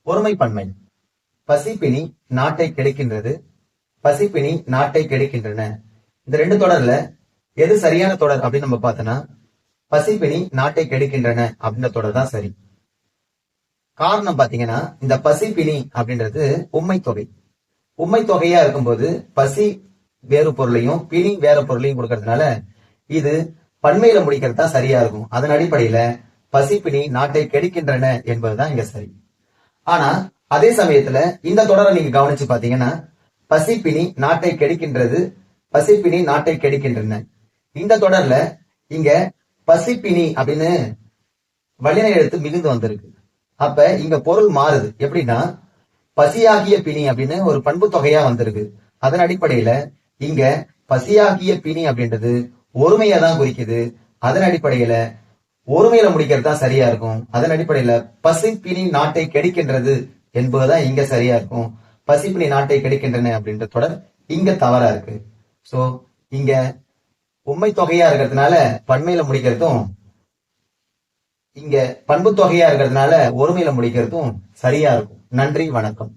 ஒருமை பன்மை. பசிப்பினி நாட்டை கெடுக்கின்றது, பசிப்பினி நாட்டை கெடுக்கின்றன. இந்த ரெண்டு தொடர்ல எது சரியான தொடர் அப்படின்னு நம்ம பார்த்தோம்னா, பசிப்பினி நாட்டை கெடுக்கின்றன அப்படின்ற தொடர் தான் சரி. காரணம் பாத்தீங்கன்னா, இந்த பசிப்பினி அப்படின்றது உண்மை தொகை. உண்மை தொகையா இருக்கும்போது பசி வேறு பொருளையும் பிணி வேற பொருளையும் கொடுக்கறதுனால இது பன்மையில முடிக்கிறது தான் சரியா இருக்கும். அதன் அடிப்படையில பசிப்பினி நாட்டை கெடுக்கின்றன என்பதுதான் இங்க சரி. ஆனா அதே சமயத்துல இந்த தொடரை நீங்க கவனிச்சு பாத்தீங்கன்னா, பசிப்பினி நாட்டை கெடுக்கின்றது, பசிப்பினி நாட்டை கெடுக்கின்றன. இந்த தொடர்ல இங்க பசிப்பினி அப்படின்னு வல்லின எழுத்து மிகுந்து வந்திருக்கு. அப்ப இங்க பொருள் மாறுது. எப்படின்னா, பசியாகிய பிணி அப்படின்னு ஒரு பண்பு தொகையா வந்திருக்கு. அதன் அடிப்படையில இங்க பசியாகிய பிணி அப்படின்றது ஒருமையை தான் குறிக்குது. அதன் அடிப்படையில ஒருமையில முடிக்கிறது தான் சரியா இருக்கும். அதன் அடிப்படையில பசிப்பினி நாட்டை கெடுக்கின்றது என்பதுதான் இங்க சரியா இருக்கும். பசிப்பினி நாட்டை கெடுக்கின்றன அப்படின்ற தொடர் இங்க தவறா இருக்கு. சோ இங்க உண்மை தொகையா இருக்கிறதுனால பன்மையில முடிக்கிறதும், இங்க பண்பு தொகையா இருக்கிறதுனால ஒருமையில முடிக்கிறதும் சரியா இருக்கும். நன்றி, வணக்கம்.